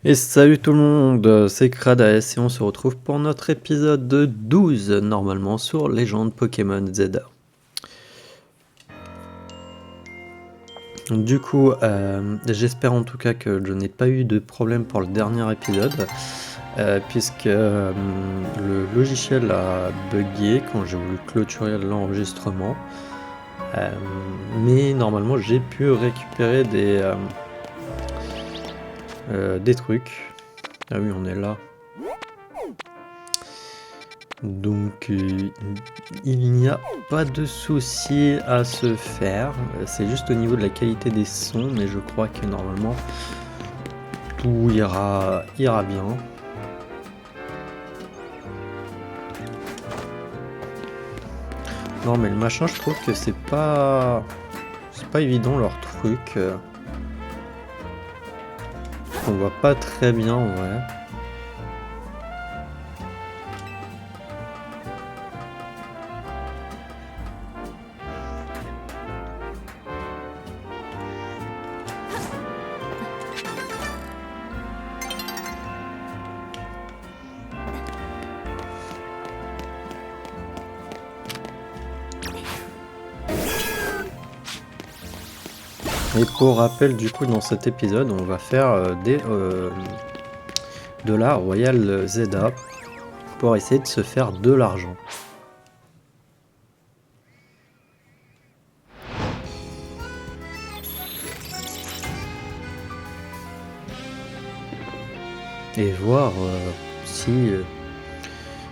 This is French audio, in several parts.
Et salut tout le monde, c'est Kradaes et on se retrouve pour notre épisode 12 normalement sur Légende Pokémon Z. Du coup, j'espère en tout cas que je n'ai pas eu de problème pour le dernier épisode, puisque le logiciel a bugué quand j'ai voulu clôturer l'enregistrement. Mais normalement j'ai pu récupérer des trucs. Ah oui, on est là. Donc il n'y a pas de souci à se faire, c'est juste au niveau de la qualité des sons, mais je crois que normalement tout ira bien. Non mais le machin, je trouve que c'est pas évident leur truc. On voit pas très bien en vrai. Et pour rappel, du coup, dans cet épisode, on va faire de la Royal Zelda pour essayer de se faire de l'argent. Et voir si,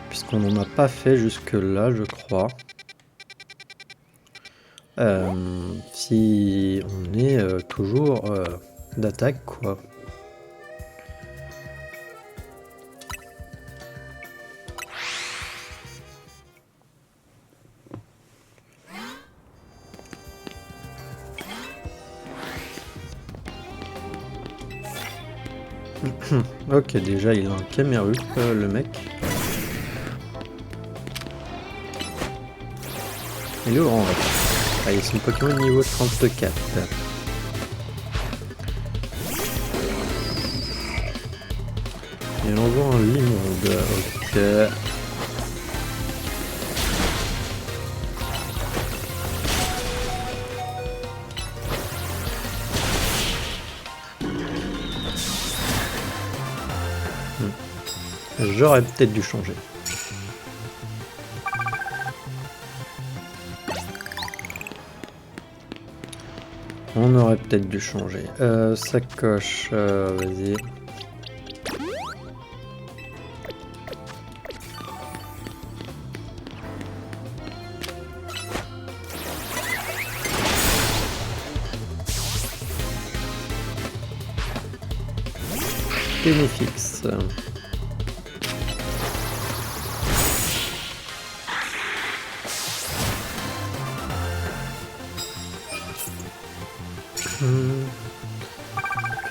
puisqu'on n'en a pas fait jusque là, je crois, si on est toujours d'attaque, quoi. Ok, déjà il a un Camerupt, le mec. Il est orange. Ah, il est son Pokémon niveau 34. Il envoie un Limonde. Ok. J'aurais peut-être dû changer. On aurait peut-être dû changer. Sacoche, vas-y. Bénéfice.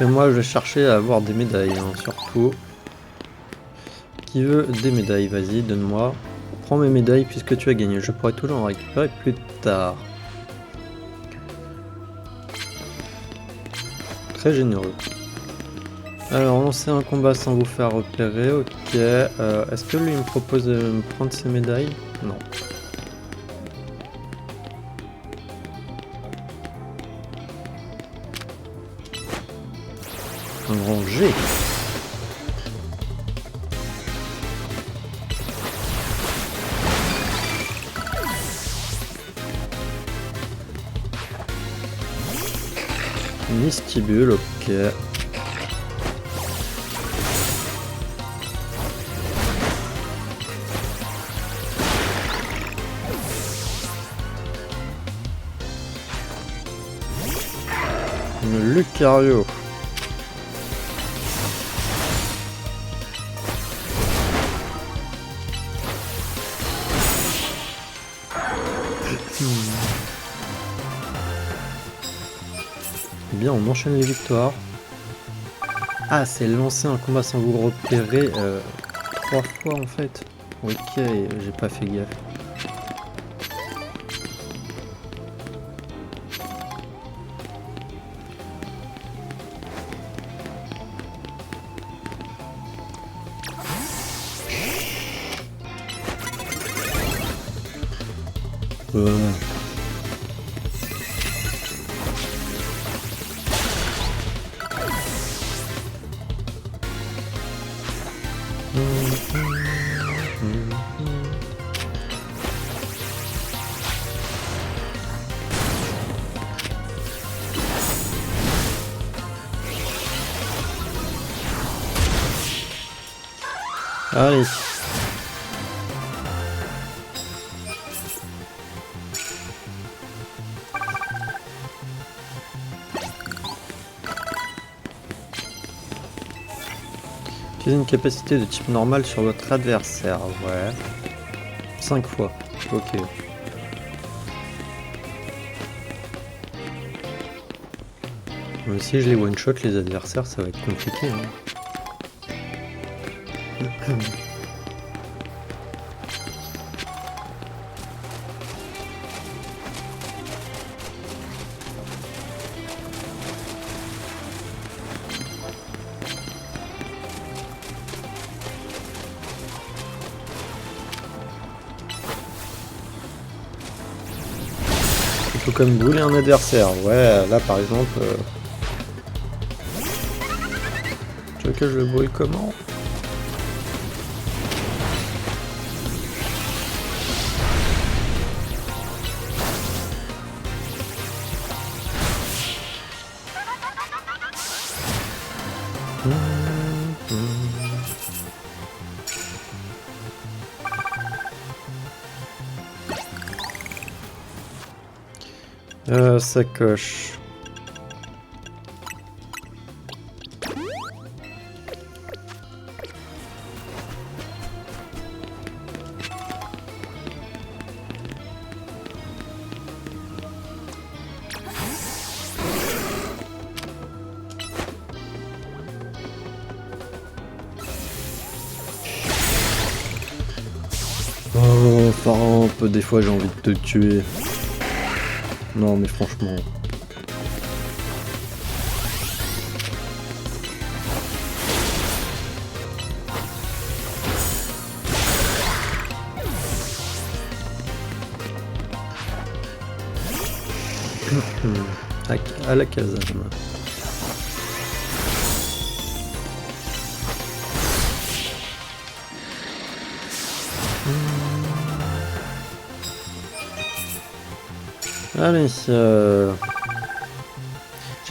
Et moi je vais chercher à avoir des médailles, hein, surtout. Qui veut des médailles? Vas-y, donne-moi. Prends mes médailles puisque tu as gagné. Je pourrai toujours en récupérer plus tard. Très généreux. Alors, lancer un combat sans vous faire repérer, ok. Est-ce que lui il me propose de me prendre ses médailles? Non. Un grand G. Mistibule, ok. Une Lucario. Bien, on enchaîne les victoires. Ah, c'est lancer un combat sans vous repérer 3 fois en fait. Ok, j'ai pas fait gaffe. Allez. Utilisez une capacité de type normal sur votre adversaire, ouais. 5 fois, ok. Mais si je les one-shot les adversaires, ça va être compliqué. Hein. Il faut quand même brûler un adversaire. Ouais, là par exemple... Tu veux que je le brûle comment ? Sacoche. Oh, Faramp, des fois j'ai envie de te tuer. Non mais franchement... à la caserne. Allez, j'ai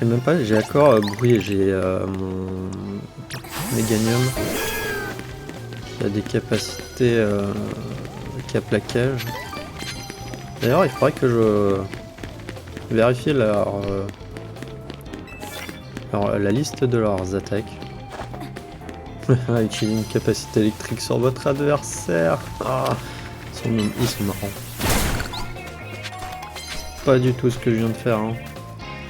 même pas, j'ai encore brûlé, j'ai mon Méganium qui a des capacités qui a plaquage. D'ailleurs, il faudrait que je vérifie la liste de leurs attaques. Utiliser une capacité électrique sur votre adversaire. Ah, ils sont marrants. Pas du tout ce que je viens de faire. Hein.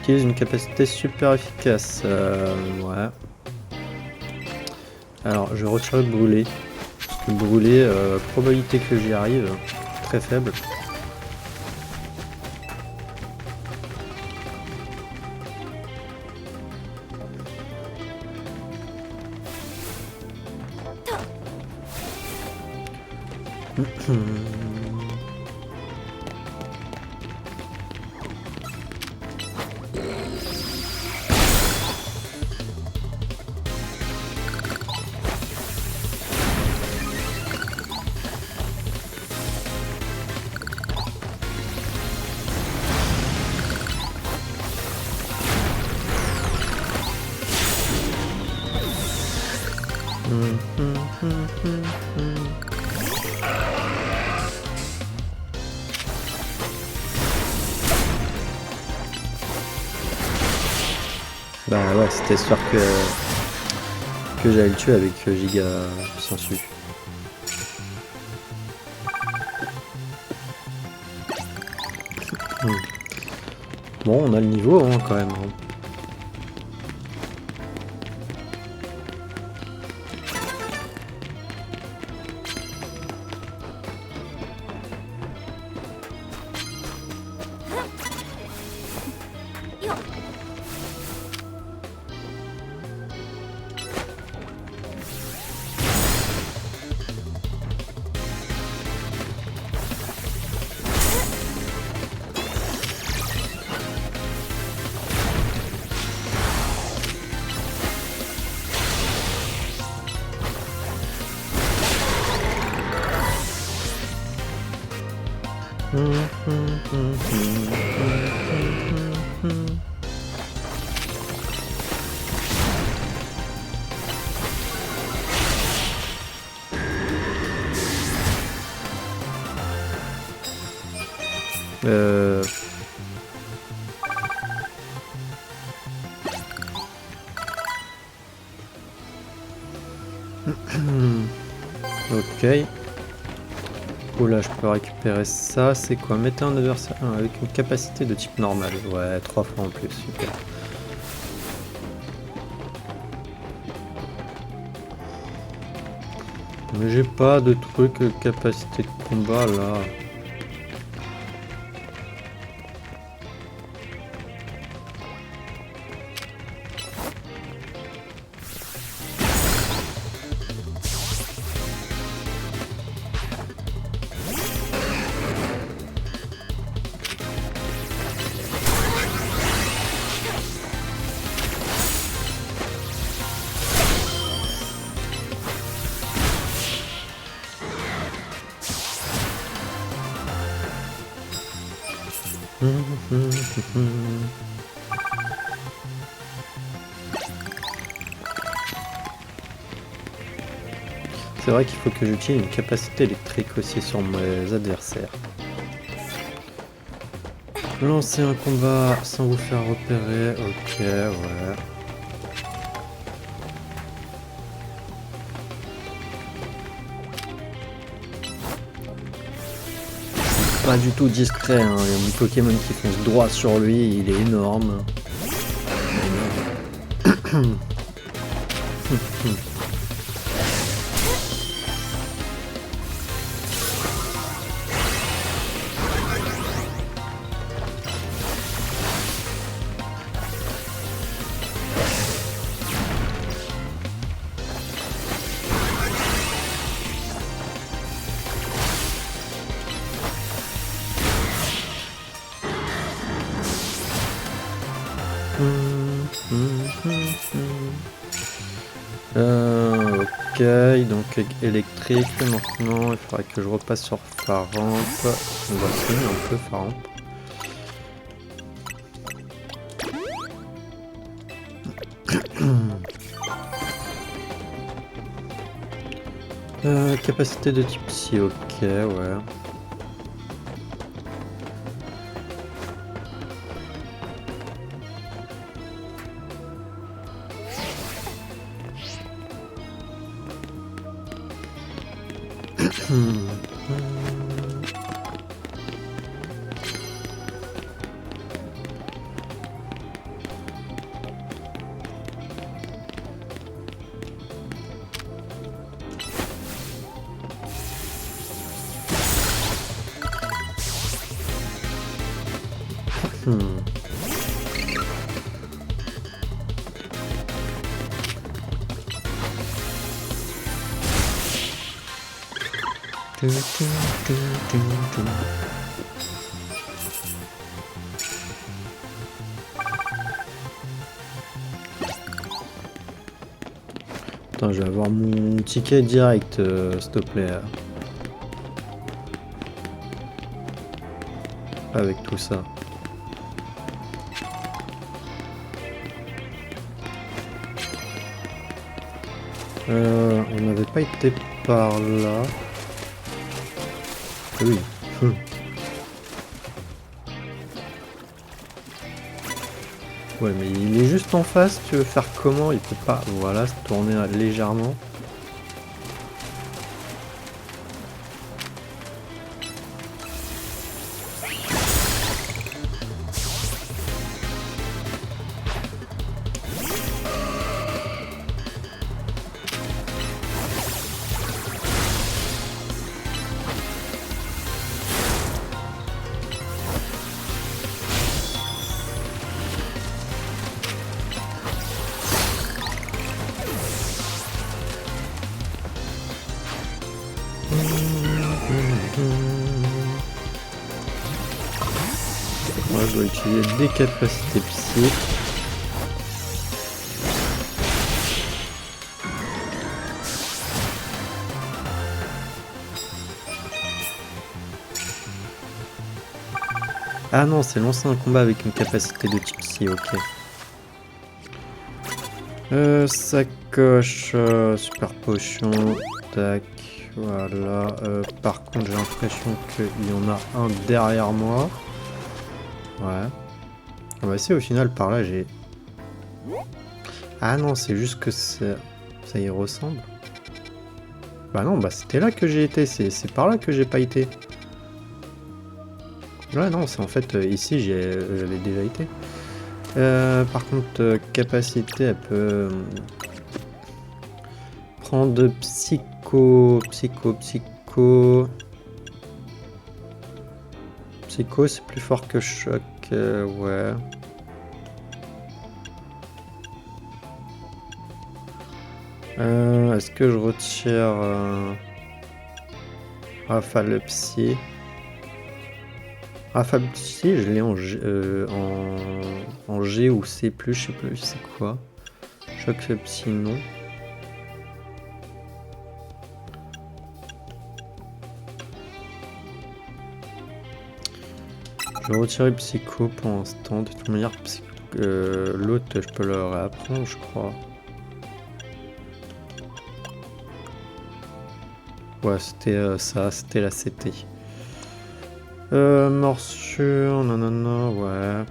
Utilise une capacité super efficace. Ouais. Alors, je vais retirer le brûler. Parce que le brûler, probabilité que j'y arrive, très faible. Bah ouais, c'était sûr que j'allais le tuer avec Giga Sensu. Bon, on a le niveau hein, quand même. Hein. Ok. Oh là, je peux récupérer ça. C'est quoi? Mettez un adversaire avec une capacité de type normal. Ouais, 3 fois en plus. Super. Mais j'ai pas de truc capacité de combat là. C'est vrai qu'il faut que j'utilise une capacité électrique aussi sur mes adversaires. Lancer un combat sans vous faire repérer. Ok, ouais. Pas du tout discret, hein. Il y a mon Pokémon qui fonce droit sur lui, il est énorme. Ok, donc électrique maintenant, il faudrait que je repasse sur Faramp. On va finir un peu Faramp. Capacité de type psy, ok, ouais. Attends, je vais avoir mon ticket direct, s'il te plaît. Avec tout ça. On n'avait pas été par là. Oui. Ouais, mais il est juste en face, tu veux faire comment? Il peut pas, voilà, se tourner légèrement. Moi, je dois utiliser des capacités psy. Ah non, c'est lancer un combat avec une capacité de type psy, ok. Sacoche, super potion, tac, voilà. Par contre, j'ai l'impression qu'il y en a un derrière moi. Ouais. Ah bah si, au final, par là, j'ai... Ah non, c'est juste que ça y ressemble. Bah non, bah c'était là que j'ai été, c'est par là que j'ai pas été. Ouais, non, c'est en fait, ici, j'avais déjà été. Par contre, capacité, elle peut... prendre psycho... Psycho, c'est plus fort que choc, ouais. Est-ce que je retire Rafale Psy? Rafale Psy, je l'ai en G ou C+, je sais plus c'est quoi. Choc Psy, non. Je vais retirer Psycho pour l'instant. De toute manière, l'autre, je peux le réapprendre, je crois. Ouais, c'était ça, c'était la CT. Morsure, nanana, ouais.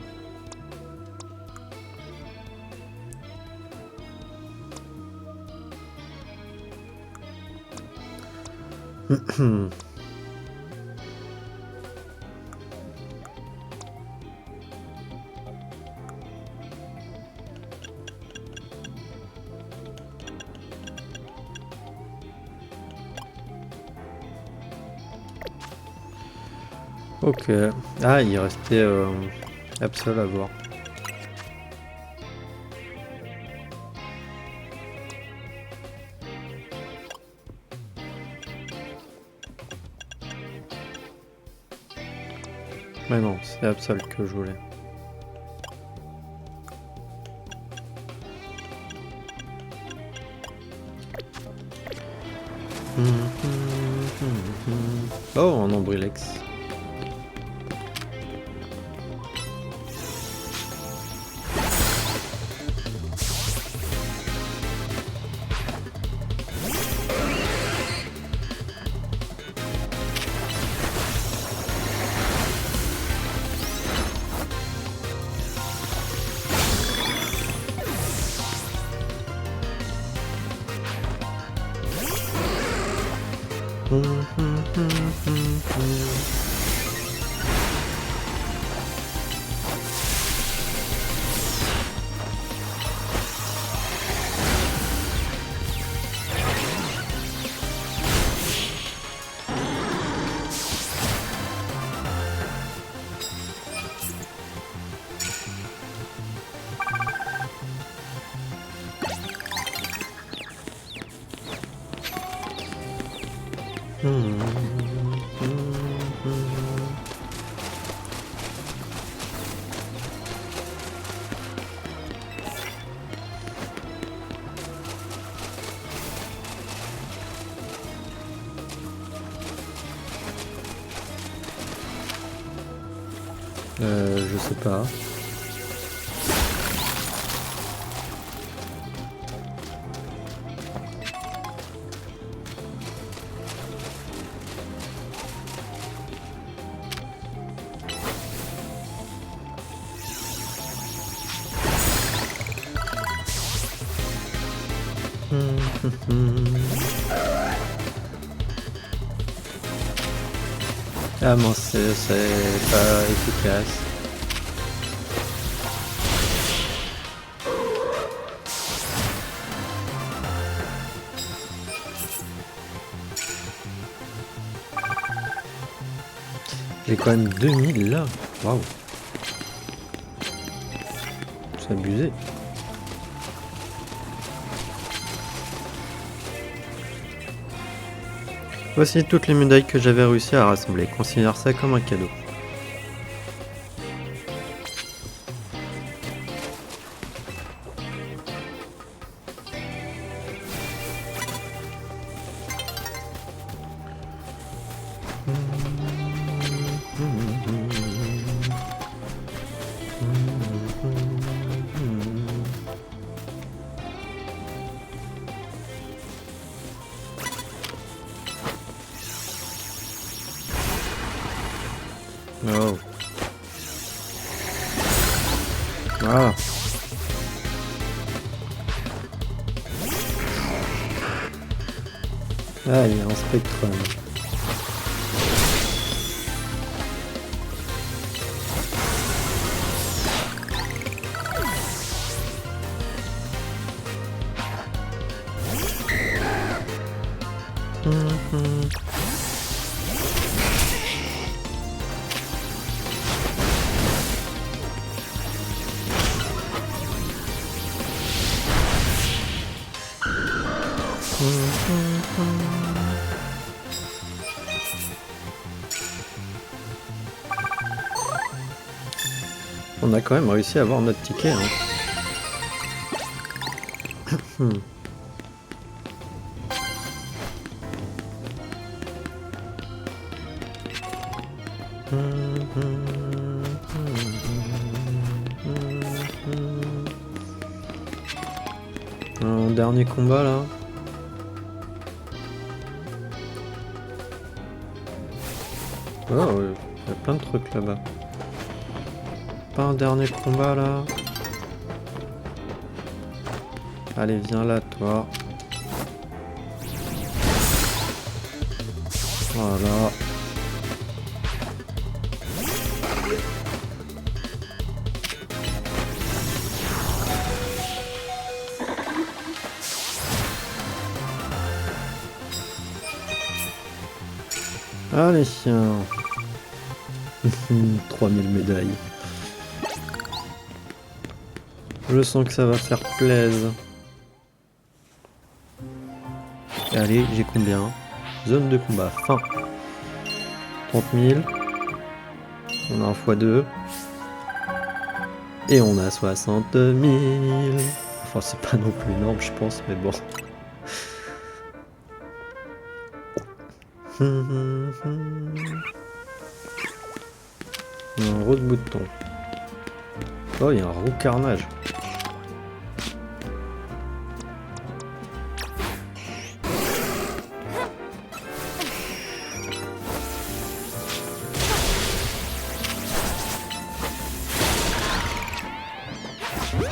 Ok. Ah, il restait Absol à voir. Mais non, c'est Absol que je voulais. Oh, un Ombrilex. Je sais pas. Ah bon, c'est pas efficace. J'ai quand même 2000 là. Waouh. C'est abusé. Voici toutes les médailles que j'avais réussi à rassembler. Considère ça comme un cadeau. Ah, il y a un Spectrum. On a quand même réussi à avoir notre ticket. Hein. Un dernier combat là. Oh, ouais, il y a plein de trucs là-bas. Pas un dernier combat là. Allez, viens là, toi. Voilà. Allez, 3000 médailles. Je sens que ça va faire plaisir. Allez, j'ai combien? Zone de combat, fin. 30 000. On a un x2. Et on a 60 000. Enfin, c'est pas non plus énorme, je pense, mais bon. Un gros de bouton. Oh, il y a un roux carnage.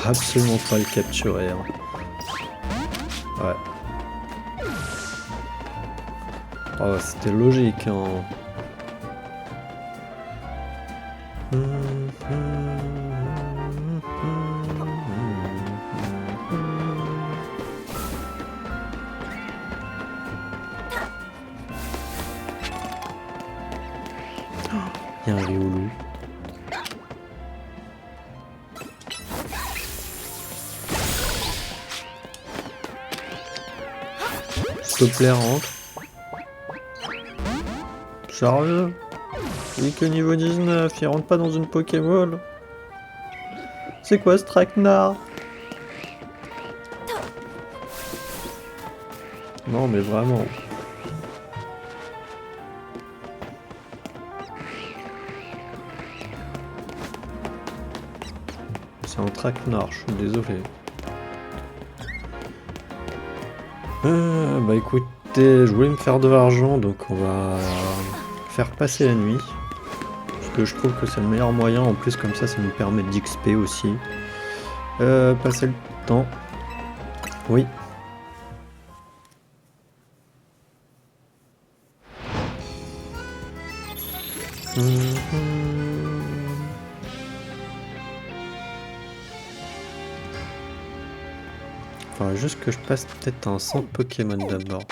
Absolument pas le capturer. Hein. Ouais. Oh, c'était logique. Hein. Il y a un Riolu. S'il te plaît, rentre. Sérieux? Il est que niveau 19, il rentre pas dans une Pokéball. C'est quoi ce traquenard? Non mais vraiment. C'est un traquenard, je suis désolé. Bah écoutez, je voulais me faire de l'argent, donc on va faire passer la nuit. Parce que je trouve que c'est le meilleur moyen, en plus comme ça nous permet d'XP aussi. Passer le temps. Oui. Enfin, juste que je passe peut-être un centre Pokémon d'abord.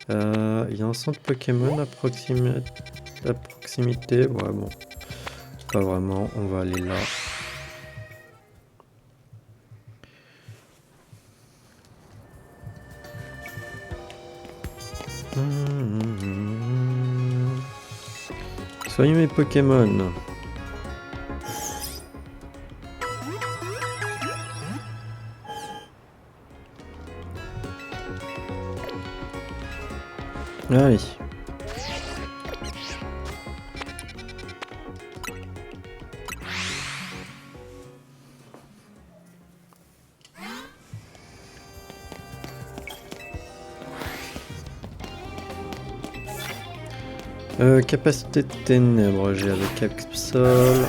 Il y a un centre Pokémon à proximité. Ouais, bon. Pas vraiment, on va aller là. Soyez mes Pokémon. Allez. Capacité de ténèbres, j'ai avec Absol.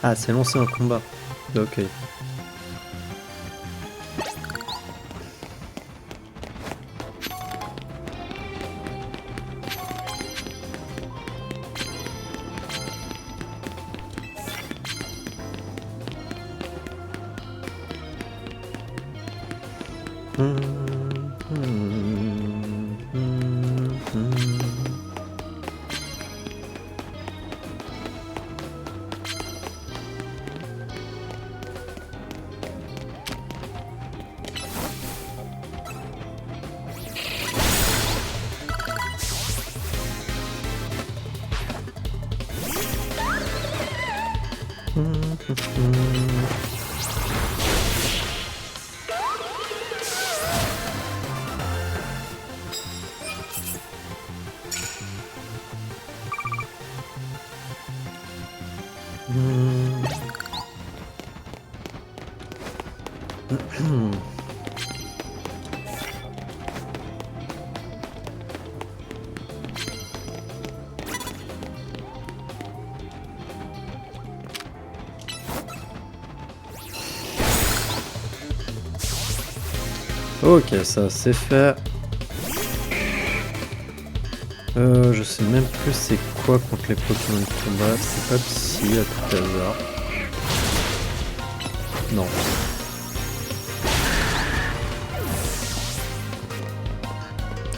Ah, c'est lancer un combat. Ok. Ok, ça c'est fait. Je sais même plus c'est quoi contre les Pokémon de combat. C'est pas Psy à tout hasard. Non.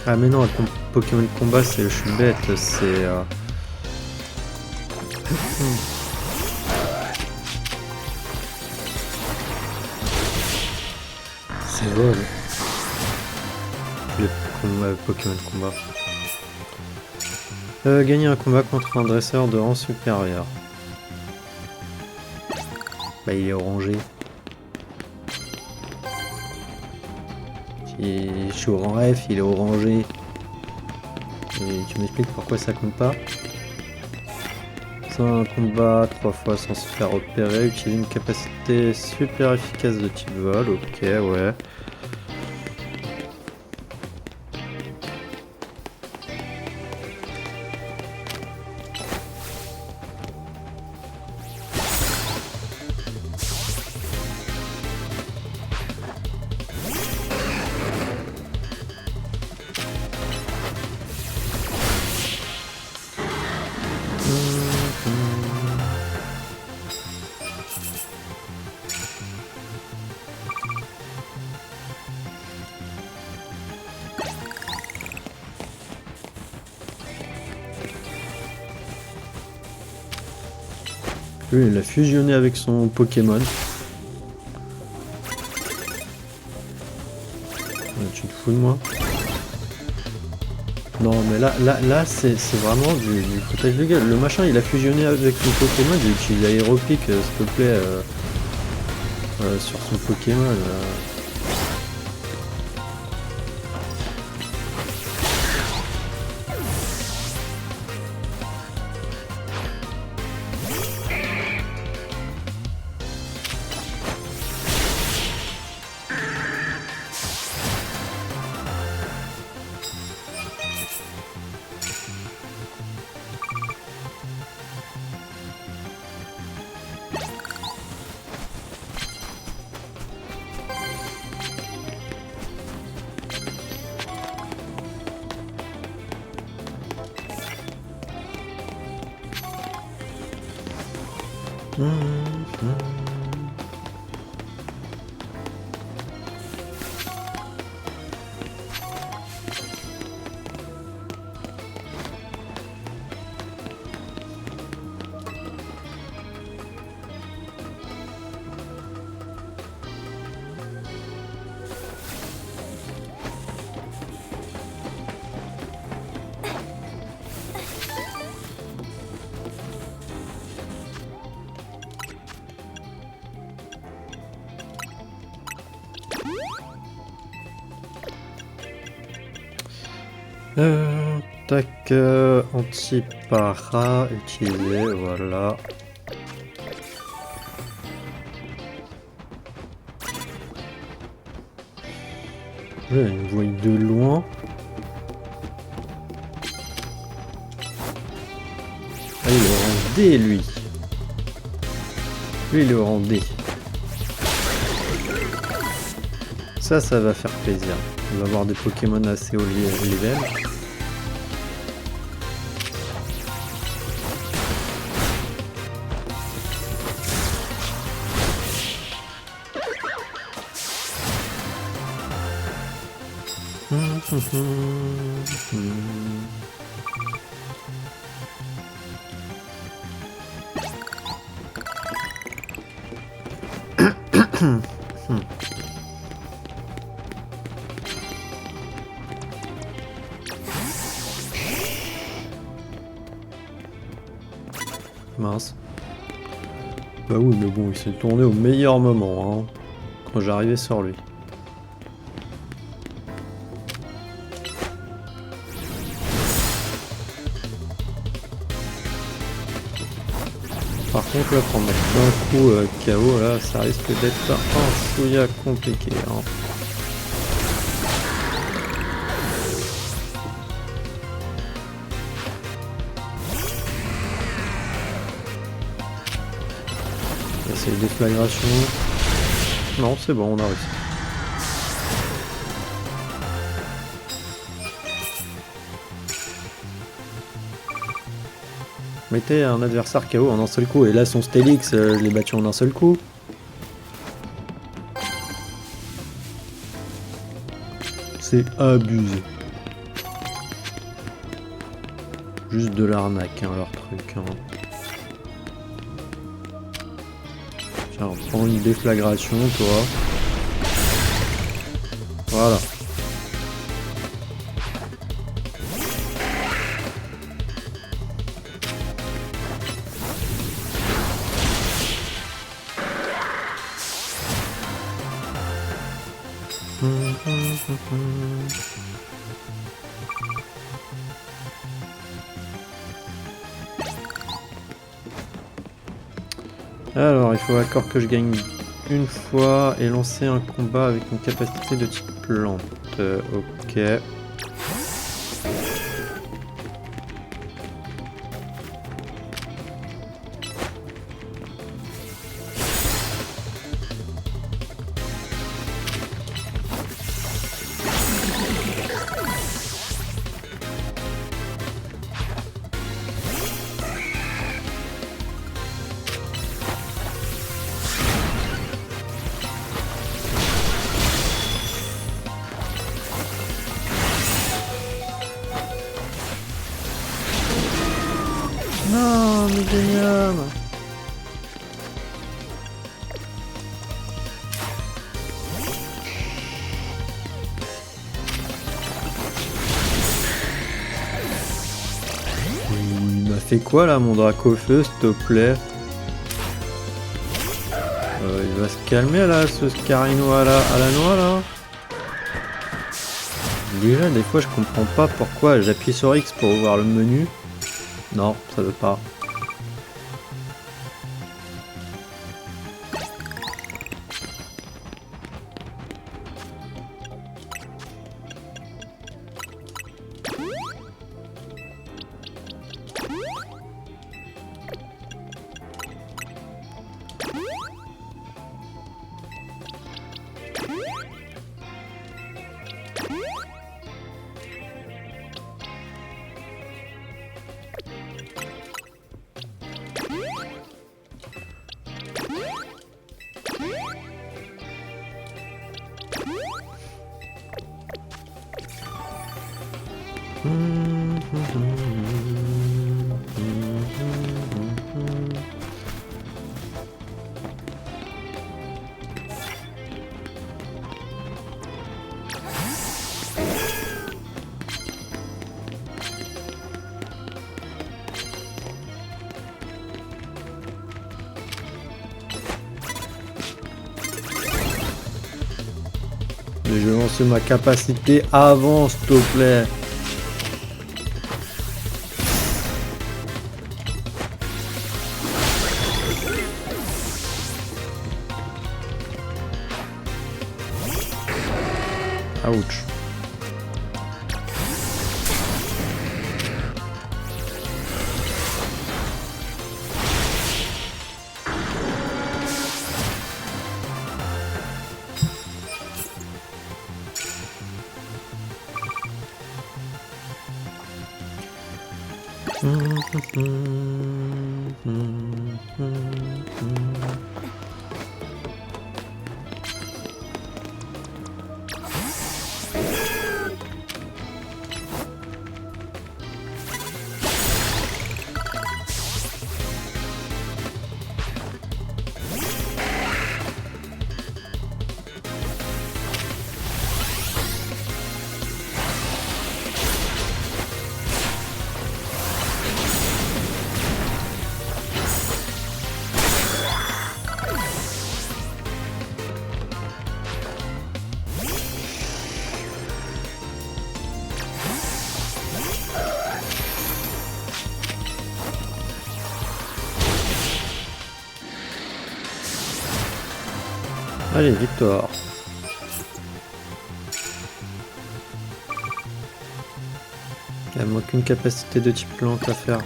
Ah mais non, le Pokémon de combat c'est... Je suis bête, c'est... c'est vol. Le Pokémon de combat. Gagner un combat contre un dresseur de rang supérieur. Bah il est orangé. Je suis au rang F, il est orangé. Et tu m'expliques pourquoi ça compte pas? C'est un combat 3 fois sans se faire repérer, utiliser une capacité super efficace de type vol, ok ouais. Lui, il a fusionné avec son Pokémon. Tu te fous de moi? Non, mais là c'est vraiment du foutage de gueule. Le machin, il a fusionné avec son Pokémon, il utilise Aéropic, s'il te plaît, sur son Pokémon. Tac, anti-para utilisé, voilà. Ouais, une voie de loin. D, lui. Lui, il est en D. Ça va faire plaisir. On va avoir des Pokémon assez haut level. Mince. Bah oui, mais bon, il s'est tourné au meilleur moment, hein, quand j'arrivais sur lui. Par contre, là, prendre d'un coup KO, là, ça risque d'être un chouïa compliqué. Hein. C'est les déflagrations. Non, c'est bon, on a réussi. Mettez un adversaire KO en un seul coup. Et là, son Stélix, je l'ai battu en un seul coup. C'est abusé. Juste de l'arnaque, hein, leur truc. Hein. Tiens, prends une déflagration, toi. Voilà. Alors, il faut accord que je gagne une fois et lancer un combat avec une capacité de type plante. Ok. Non, mais génial. Il m'a fait quoi là, mon Dracofeu, s'il te plaît? Il va se calmer là, ce Scarino à la noix là. Déjà, des fois, je comprends pas pourquoi j'appuie sur X pour ouvrir le menu. Non, ça veut pas. Mais je vais lancer ma capacité avant, s'il te plaît. Ouch. Allez, victoire. Il n'y a moins qu'une capacité de type plante à faire.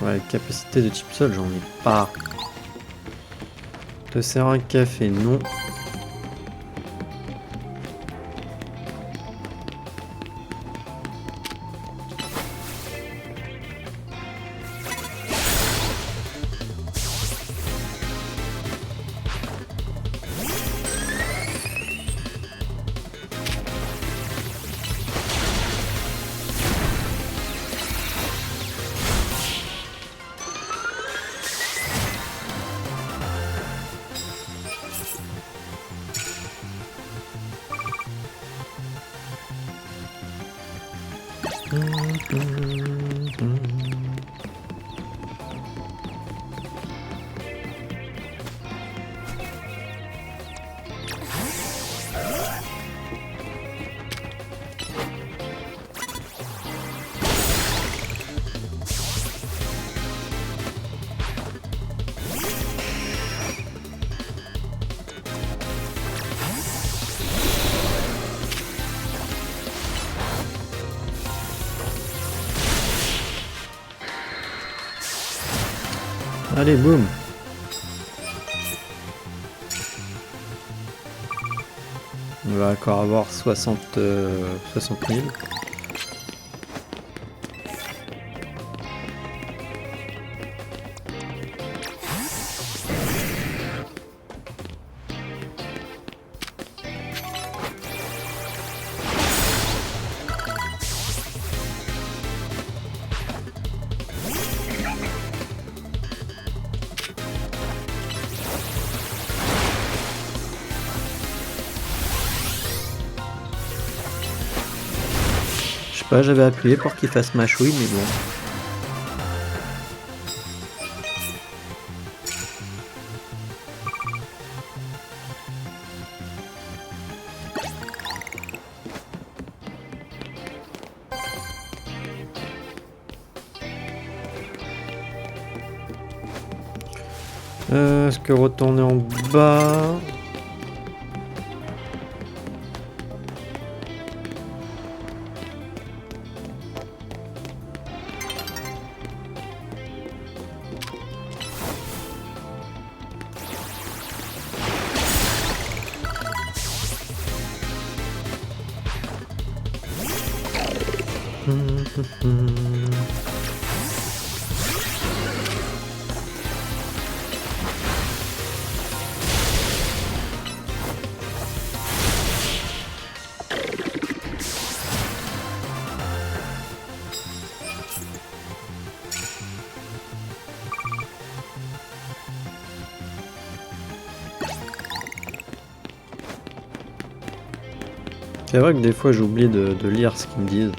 Ouais, capacité de type sol, j'en ai pas. Te sers un café, non. Allez, boum. On va encore avoir 60 000. Je sais pas, j'avais appuyé pour qu'il fasse ma chouille, mais bon. Est-ce que retourner en bas? C'est vrai que des fois j'oublie de lire ce qu'ils me disent.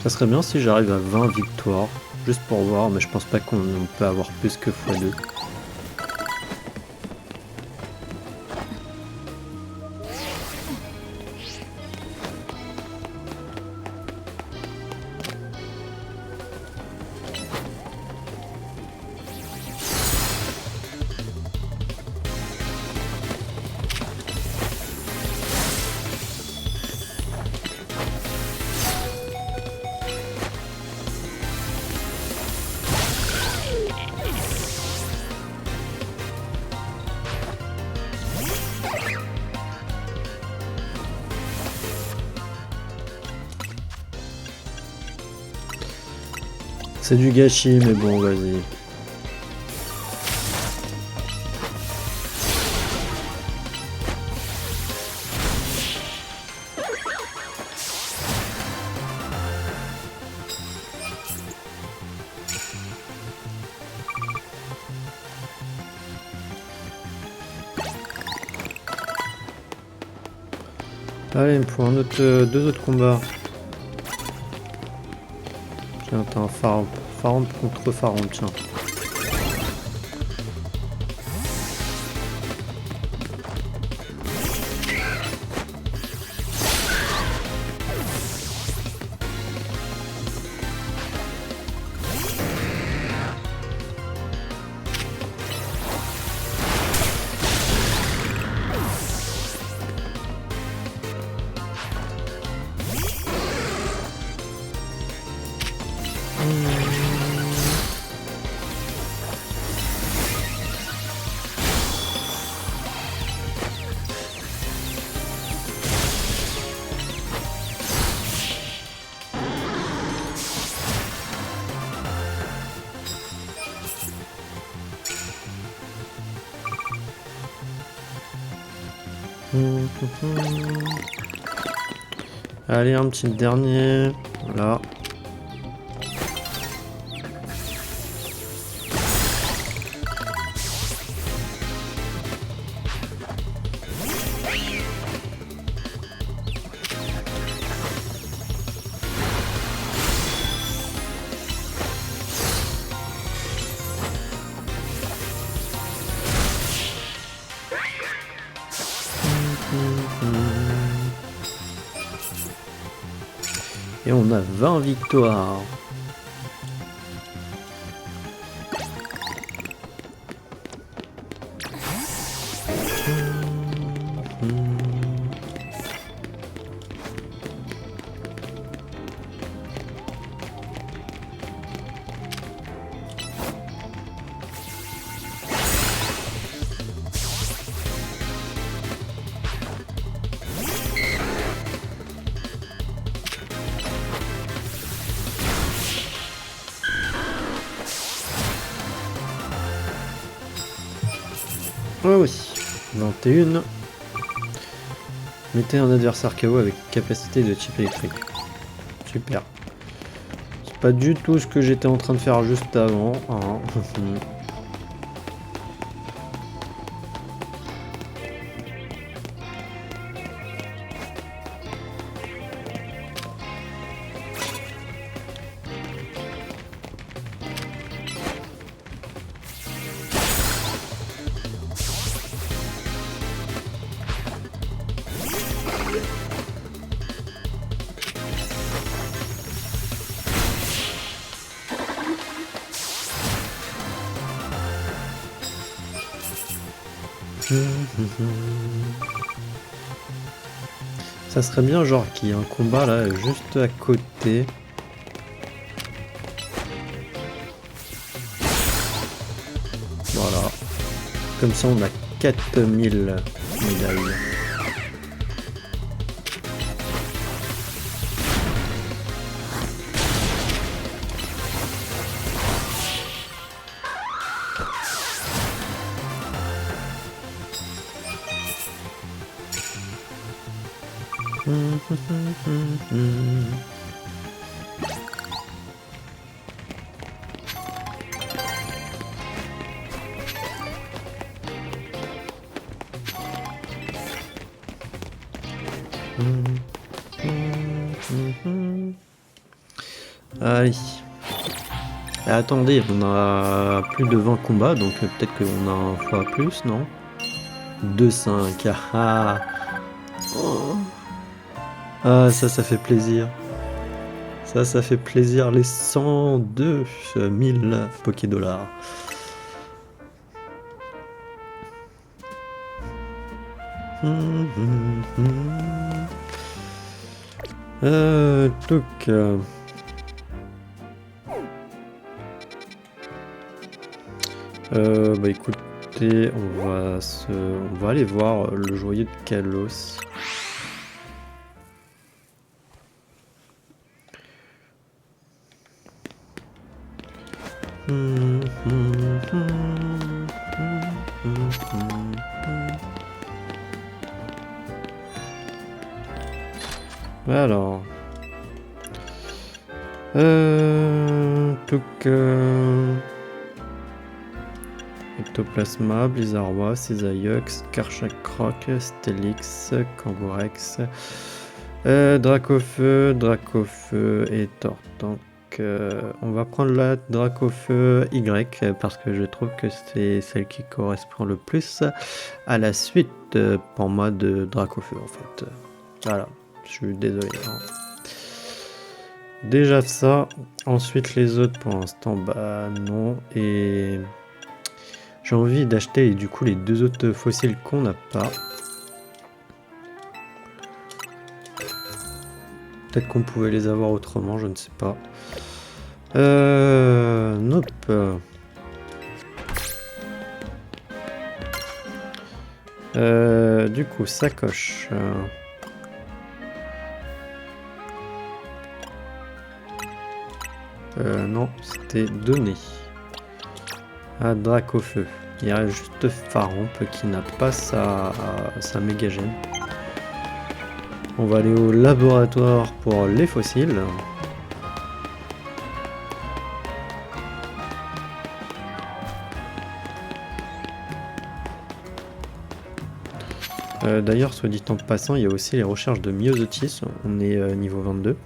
Ça serait bien si j'arrive à 20 victoires, juste pour voir, mais je pense pas qu'on peut avoir plus que x2. C'est du gâchis, mais bon, vas-y. Allez, pour un autre, deux autres combats. Tiens, t'as un Pharond contre Pharond, tiens. Allez, un petit dernier. Voilà. Et on a 20 victoires. Oh oui, 21. Mettez un adversaire KO avec capacité de type électrique. Super. C'est pas du tout ce que j'étais en train de faire juste avant. Hein. Ça serait bien genre qu'il y ait un combat là juste à côté. Bon Voilà. Comme ça, on a 4000 médailles. Allez. Et attendez, on a plus de 20 combats, donc peut-être qu'on a un fois plus, non? 2-5. Ah, oh. Ah, ça fait plaisir. Ça fait plaisir, les 102 000 Pokédollars. Donc... bah écoutez, on va aller voir le joyau de Kalos. Alors, Ectoplasma, Blizzardwa, Cisaillux, Karchakroc, Steelix, Kangourex, Dracofeu et Tortank. On va prendre la Dracofeu Y parce que je trouve que c'est celle qui correspond le plus à la suite pour moi de Dracofeu en fait. Voilà, je suis désolé. Hein. Déjà ça, ensuite les autres pour l'instant bah non, et j'ai envie d'acheter du coup les deux autres fossiles qu'on n'a pas. Peut-être qu'on pouvait les avoir autrement, je ne sais pas. Nope. Du coup, sacoche. Non, c'était donné. À Dracofeu. Il y a juste Farompe qui n'a pas sa méga gemme. On va aller au laboratoire pour les fossiles. D'ailleurs, soit dit en passant, il y a aussi les recherches de Myosotis. On est niveau 22.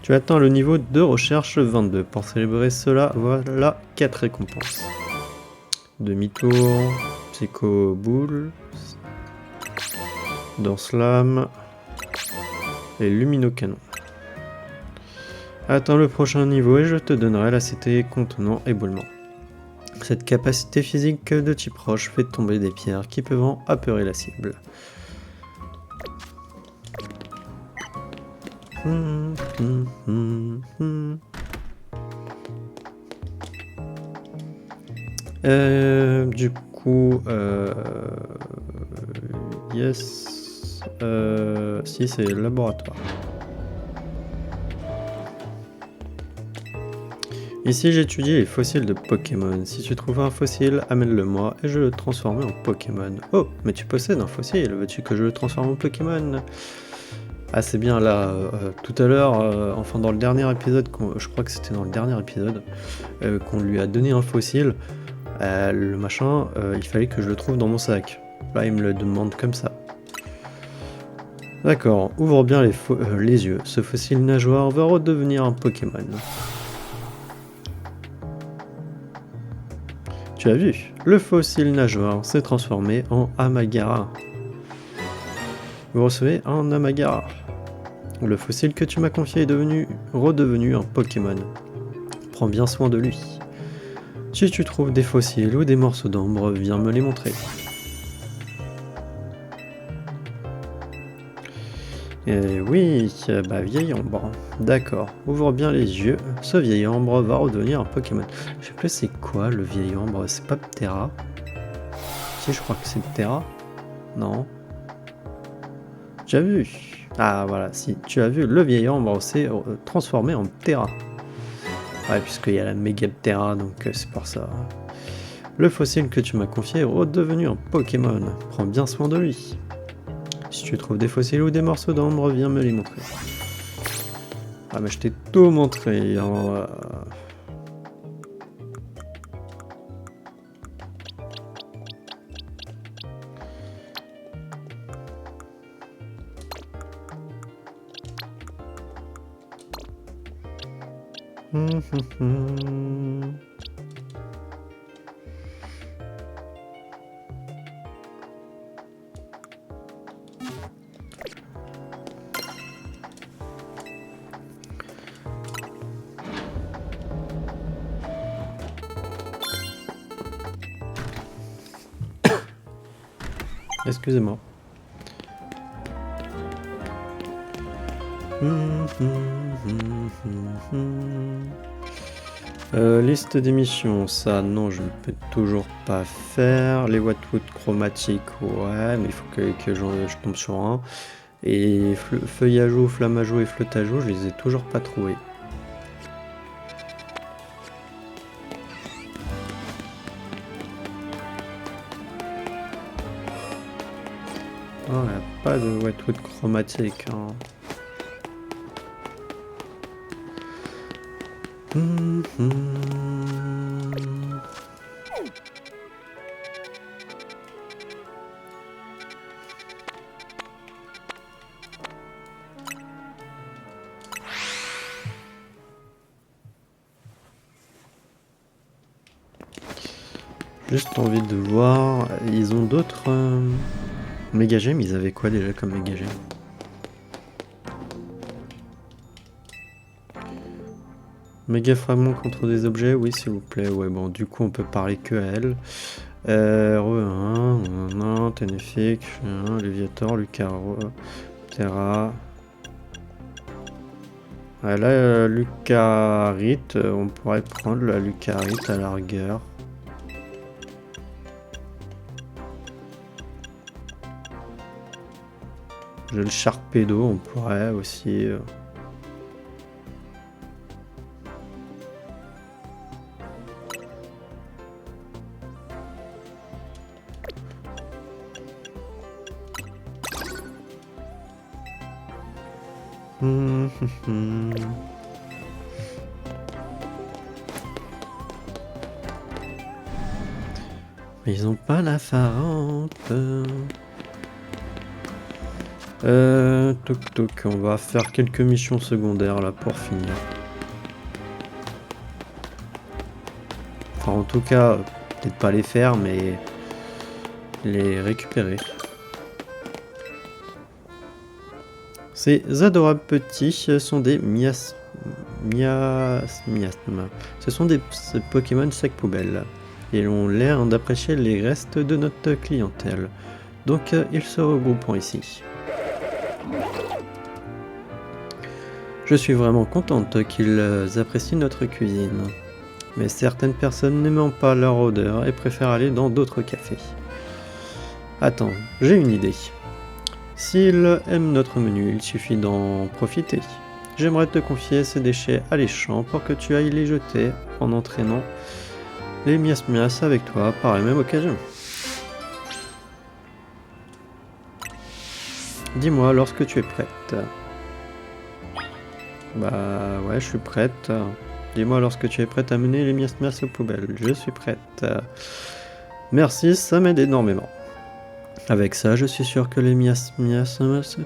Tu atteins le niveau de recherche 22. Pour célébrer cela, voilà 4 récompenses. Demi-tour, Psycho Boule, Danse Lame et Lumino Canon. Atteins le prochain niveau et je te donnerai la cité contenant éboulement. Cette capacité physique de type roche fait tomber des pierres qui peuvent apeurer la cible. Du coup, yes, si c'est le laboratoire. Ici, j'étudie les fossiles de Pokémon. Si tu trouves un fossile, amène-le moi et je le transforme en Pokémon. Oh, mais tu possèdes un fossile, veux-tu que je le transforme en Pokémon? Ah, c'est bien là, tout à l'heure, enfin dans le dernier épisode, je crois que c'était dans le dernier épisode, qu'on lui a donné un fossile, le machin, il fallait que je le trouve dans mon sac. Là, il me le demande comme ça. D'accord, ouvre bien les yeux. Ce fossile nageoire va redevenir un Pokémon. Tu as vu, le fossile nageoire s'est transformé en Amagara. Vous recevez un Amagara. Le fossile que tu m'as confié est redevenu un Pokémon. Prends bien soin de lui. Si tu trouves des fossiles ou des morceaux d'ombre, viens me les montrer. Oui, bah vieil ombre. D'accord. Ouvre bien les yeux. Ce vieil ombre va redevenir un Pokémon. Je sais plus c'est quoi le vieil ombre. C'est pas Ptera. Si, je crois que c'est Ptera. Non. Tu as vu? Ah voilà, si. Tu as vu, le vieil ombre s'est transformé en Ptera. Ouais, puisqu'il y a la méga Ptera, donc c'est pour ça. Le fossile que tu m'as confié est redevenu un Pokémon. Prends bien soin de lui. Si tu trouves des fossiles ou des morceaux d'ombre, viens me les montrer. Ah mais je t'ai tout montré. Hein. Excusez-moi. Liste des missions, ça non, je ne peux toujours pas faire. Les Watwood chromatiques, ouais, mais il faut que je tombe sur un. Et feuillage eau, flammage eau et flottage eau, je les ai toujours pas trouvés. Oh, il n'y a pas de Watwood chromatique. Hein. Juste envie de voir, ils ont d'autres méga gemmes, ils avaient quoi déjà comme méga gemmes? Méga fragment contre des objets, oui s'il vous plaît, ouais bon du coup on peut parler que à elle. Re1, Ténéfique, Léviator, Lucario, Terra. Ouais, là Lucarite, on pourrait prendre la Lucarite à la rigueur. J'ai le Sharpedo, on pourrait aussi. Mais ils ont pas la Farante. Toc toc, on va faire quelques missions secondaires là pour finir. Enfin en tout cas, peut-être pas les faire, mais les récupérer. Ces adorables petits sont des miasmes. Ce sont des Pokémon sac poubelle. Et ont l'air d'apprécier les restes de notre clientèle. Donc ils se regrouperont ici. Je suis vraiment contente qu'ils apprécient notre cuisine. Mais certaines personnes n'aiment pas leur odeur et préfèrent aller dans d'autres cafés. Attends, j'ai une idée. S'ils aiment notre menu, il suffit d'en profiter. J'aimerais te confier ces déchets alléchants pour que tu ailles les jeter en entraînant les mias avec toi par la même occasion. Dis-moi lorsque tu es prête. Bah ouais, je suis prête. Dis-moi lorsque tu es prête à mener les mias aux poubelles. Je suis prête. Merci, ça m'aide énormément. Avec ça, je suis sûr que les mias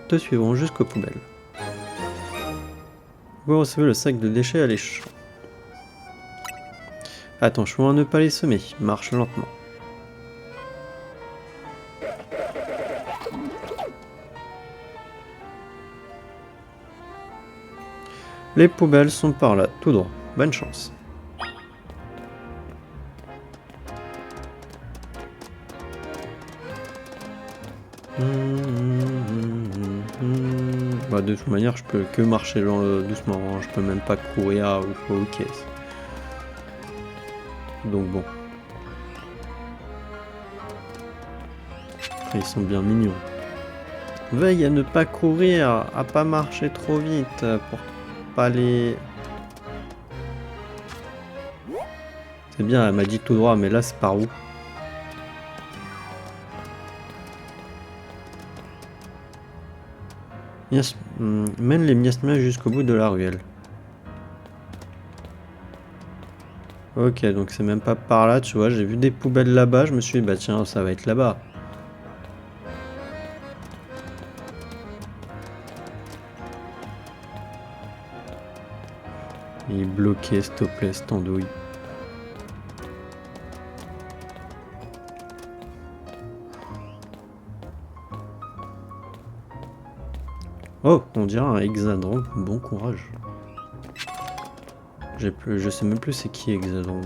te suivront jusqu'aux poubelles. Vous recevez le sac de déchets alléchant. Attention à ne pas les semer, marche lentement. Les poubelles sont par là, tout droit. Bonne chance. Bah, de toute manière, je peux que marcher doucement, hein. Je peux même pas courir ou quoi aux caisses. Donc bon. Ils sont bien mignons. Veille à ne pas courir, à pas marcher trop vite pour pas les... C'est bien, elle m'a dit tout droit, mais là c'est par où? Mène les miasmias jusqu'au bout de la ruelle. Ok, donc c'est même pas par là, tu vois, j'ai vu des poubelles là-bas, je me suis dit, bah tiens, ça va être là-bas. Il est bloqué, s'il te plaît, cette andouille. Oh, on dirait un hexadron, bon courage. Je sais même plus c'est qui hexadron.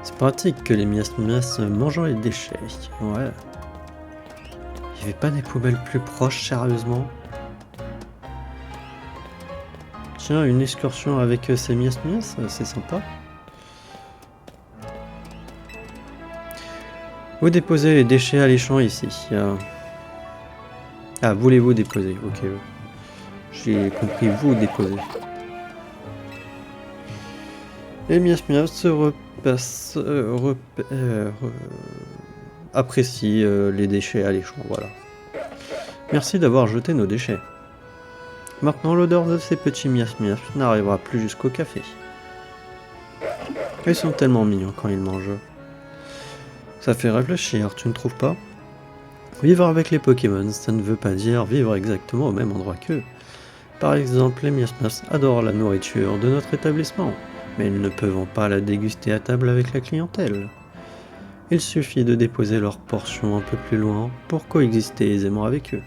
C'est pratique que les miasmias mangeant les déchets. Ouais. Il n'y avait pas des poubelles plus proches, sérieusement? Tiens, une excursion avec ces miasmias, c'est sympa. Vous déposez les déchets alléchants ici. Ah, voulez-vous déposer? Ok. J'ai compris, vous déposer. Les miasmias se repassent... apprécient les déchets alléchants, voilà. Merci d'avoir jeté nos déchets. Maintenant, l'odeur de ces petits miasmias n'arrivera plus jusqu'au café. Ils sont tellement mignons quand ils mangent. Ça fait réfléchir, tu ne trouves pas? Vivre avec les Pokémon, ça ne veut pas dire vivre exactement au même endroit qu'eux. Par exemple, les miasmias adorent la nourriture de notre établissement, mais ils ne peuvent pas la déguster à table avec la clientèle. Il suffit de déposer leurs portions un peu plus loin pour coexister aisément avec eux.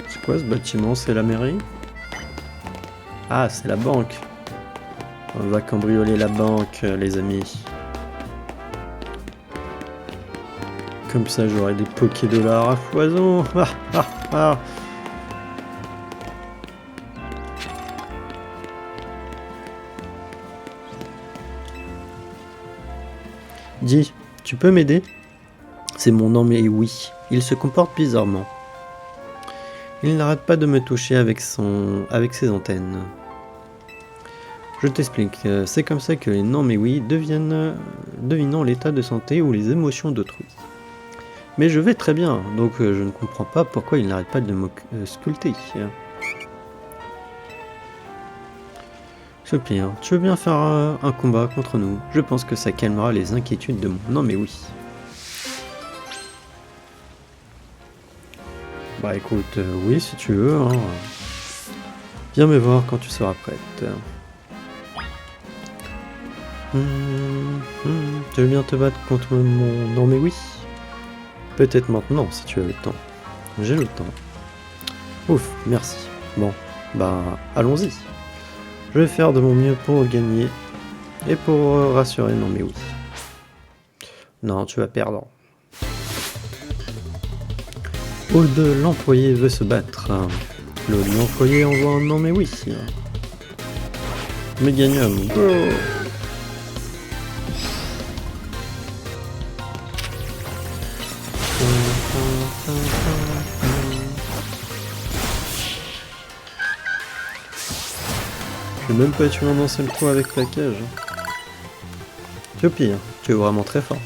C'est quoi ce bâtiment? C'est la mairie? Ah, c'est la banque. On va cambrioler la banque, les amis. Comme ça, j'aurai des Poké-dollars à foison. Ah, ah, ah. Dis, tu peux m'aider? C'est mon nom, mais oui. Il se comporte bizarrement. Il n'arrête pas de me toucher avec ses antennes. Je t'explique, c'est comme ça que les non mais oui deviennent devinant l'état de santé ou les émotions d'autrui. Mais je vais très bien, donc je ne comprends pas pourquoi il n'arrête pas de me sculpter. Soupir, tu veux bien faire un combat contre nous? Je pense que ça calmera les inquiétudes de mon non mais oui. Bah écoute, oui si tu veux, hein. Viens me voir quand tu seras prête. Tu veux bien te battre contre mon non mais oui? Peut-être maintenant si tu as le temps. J'ai le temps. Ouf, merci. Bon, bah allons-y. Je vais faire de mon mieux pour gagner et pour rassurer non mais oui. Non, tu vas perdre. Aude l'employé veut se battre. Claude l'employé envoie un non mais oui. Meganium, go! Je vais même pas tuer un seul coup avec la cage. Tu es pire, tu es vraiment très forte.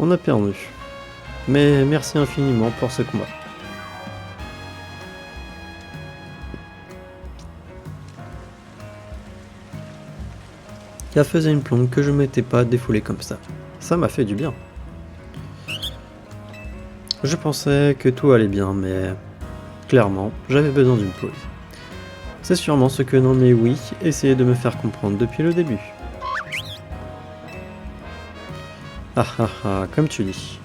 On a perdu. Mais merci infiniment pour ce combat. Ça faisait une plombe que je m'étais pas défoulé comme ça. Ça m'a fait du bien. Je pensais que tout allait bien, mais clairement, j'avais besoin d'une pause. C'est sûrement ce que Nomi oui essayait de me faire comprendre depuis le début. Ah ah ah, comme tu dis.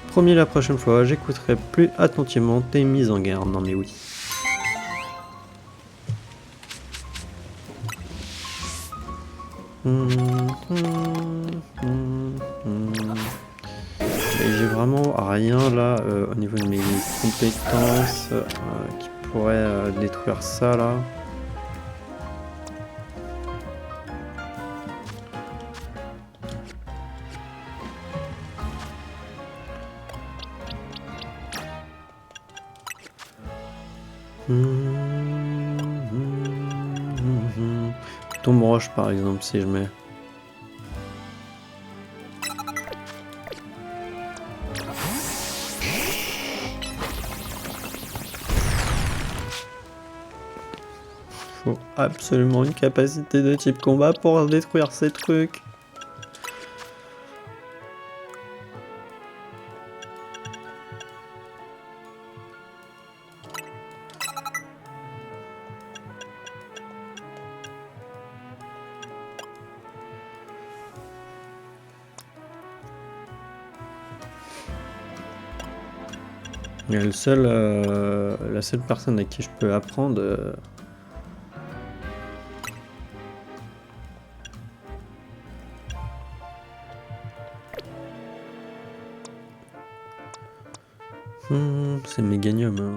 Promis, la prochaine fois, j'écouterai plus attentivement tes mises en garde, Nomi oui. Et j'ai vraiment rien là au niveau de mes compétences qui pourrait détruire ça là. Tombe roche par exemple si je mets. Faut absolument une capacité de type combat pour détruire ces trucs. Et la seule personne à qui je peux apprendre... c'est Méganium. Hein.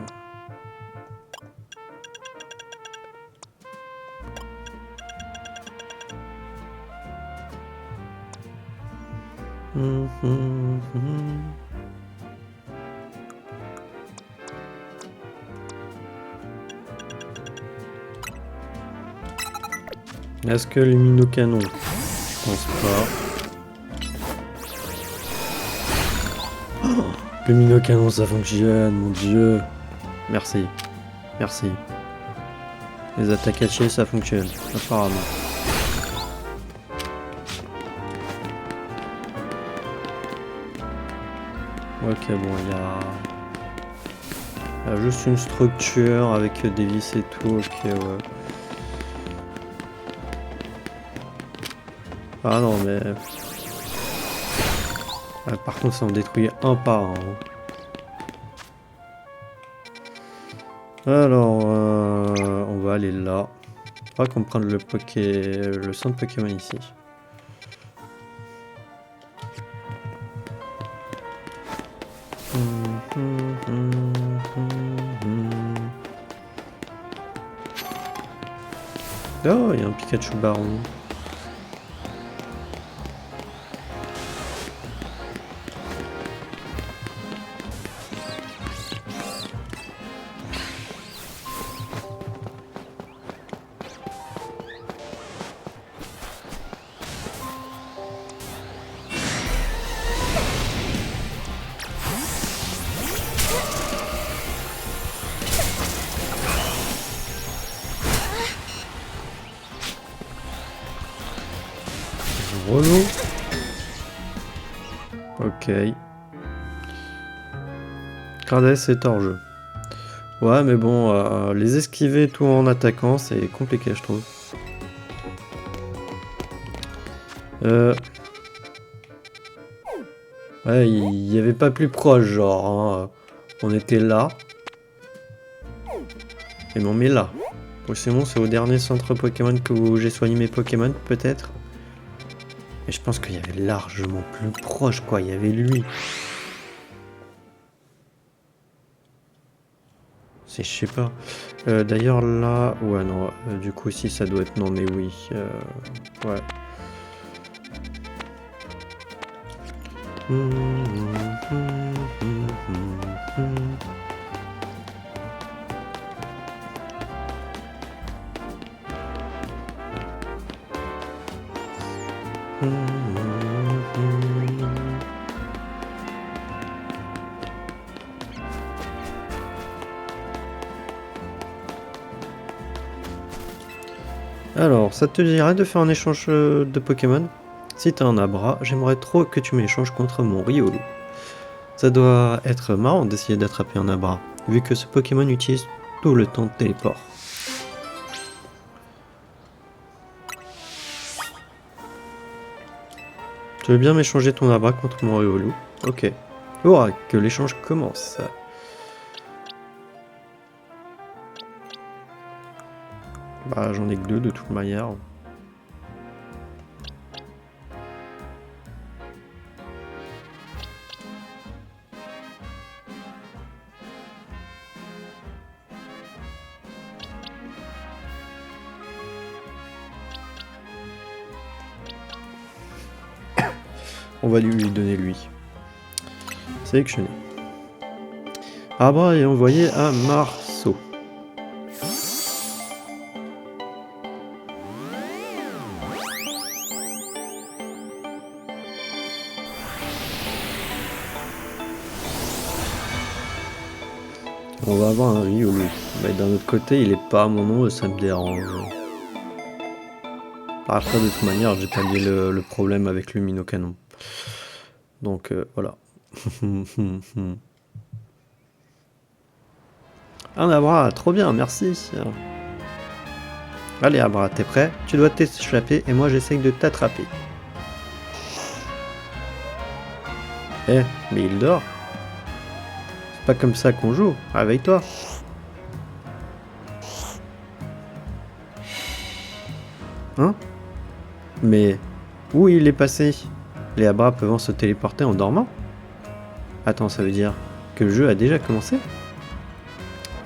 Est-ce que les minocanons? Je pense pas. Oh, le minocanon ça fonctionne, mon dieu. Merci. Merci. Les attaques hachées ça fonctionne, apparemment. Ok, bon, il y a juste une structure avec des vis et tout, ok, ouais. Ah non, mais... par contre, ça en détruit un par un. Alors, on va aller là. On va comprendre le centre Pokémon ici. Oh, il y a un Pikachu baron. Relou. Ok. Grades est hors jeu. Ouais, mais bon, les esquiver tout en attaquant, c'est compliqué, je trouve. Ouais, il y avait pas plus proche, genre. Hein. On était là. Et on met là. Possiblement, c'est au dernier centre Pokémon que j'ai soigné mes Pokémon, peut-être. Et je pense qu'il y avait largement plus proche, quoi. Il y avait lui. C'est, je sais pas. D'ailleurs, là... Ouais, non. Du coup, si, ça doit être non, mais oui. Ouais. Alors, ça te dirait de faire un échange de Pokémon? Si t'as un Abra, j'aimerais trop que tu m'échanges contre mon Riolu. Ça doit être marrant d'essayer d'attraper un Abra, vu que ce Pokémon utilise tout le temps de téléport. Tu veux bien m'échanger ton Abra contre mon Riolu? Ok. Oh, que l'échange commence. Bah, j'en ai que 2 de toute manière. On va lui donner lui. Sélectionner. Abra est envoyé à Marceau. On va avoir un Riolu. Mais d'un autre côté, il est pas à mon nom et ça me dérange. Après, de toute manière, j'ai pas lié le problème avec Luminocanon. Donc, voilà. Un Abra, trop bien, merci. Allez Abra, t'es prêt? Tu dois t'échapper et moi j'essaye de t'attraper. Eh, mais il dort. C'est pas comme ça qu'on joue, réveille-toi. Hein? Mais où il est passé? Les Abras peuvent se téléporter en dormant? Attends, ça veut dire que le jeu a déjà commencé?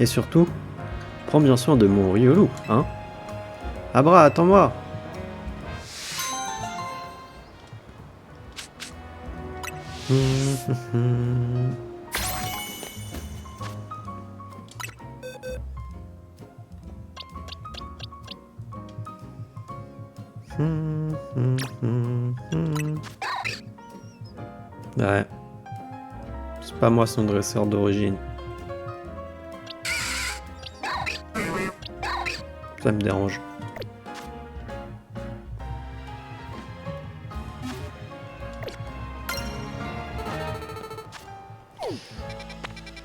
Et surtout, prends bien soin de mon Riolu, hein? Abra, attends-moi! Ouais. C'est pas moi son dresseur d'origine. Ça me dérange.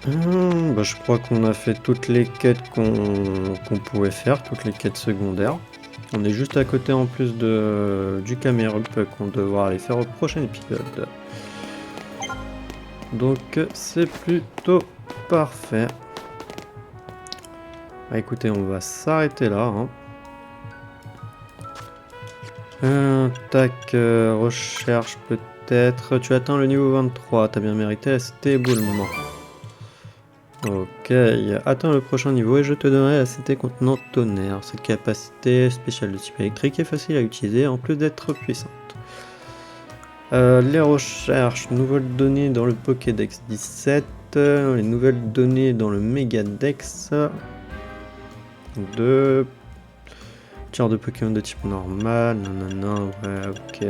Bah, je crois qu'on a fait toutes les quêtes qu'on pouvait faire, toutes les quêtes secondaires. On est juste à côté en plus du Camerup qu'on devra aller faire au prochain épisode. Donc c'est plutôt parfait. Bah, écoutez, on va s'arrêter là. Tac, recherche peut-être. Tu atteins le niveau 23, t'as bien mérité la cité éboulement. Ok, atteins le prochain niveau et je te donnerai la cité contenant tonnerre. Cette capacité spéciale de type électrique est facile à utiliser en plus d'être puissante. Les recherches, nouvelles données dans le Pokédex 17, les nouvelles données dans le Megadex 2, tir de Pokémon de type normal, nanana, ouais, ok.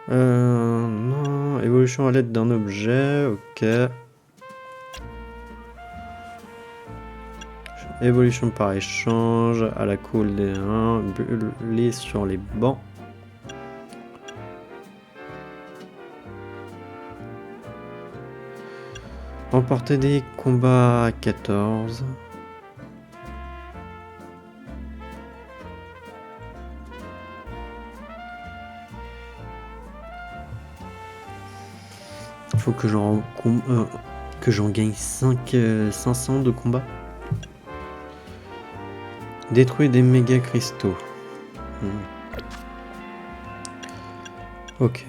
Non, évolution à l'aide d'un objet, ok. Évolution par échange, à la cool des 1, buller sur les bancs. Remporter des combats à 14. Faut que j'en gagne 500 de combat. Détruire des méga cristaux. Ok.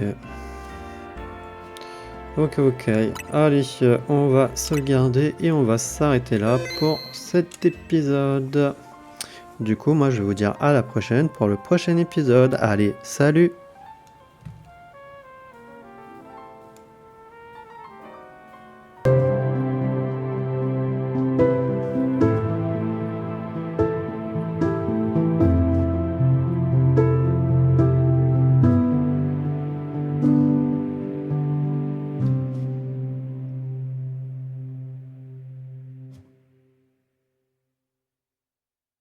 Ok. Allez, on va sauvegarder et on va s'arrêter là pour cet épisode. Du coup, moi je vais vous dire à la prochaine pour le prochain épisode. Allez, salut!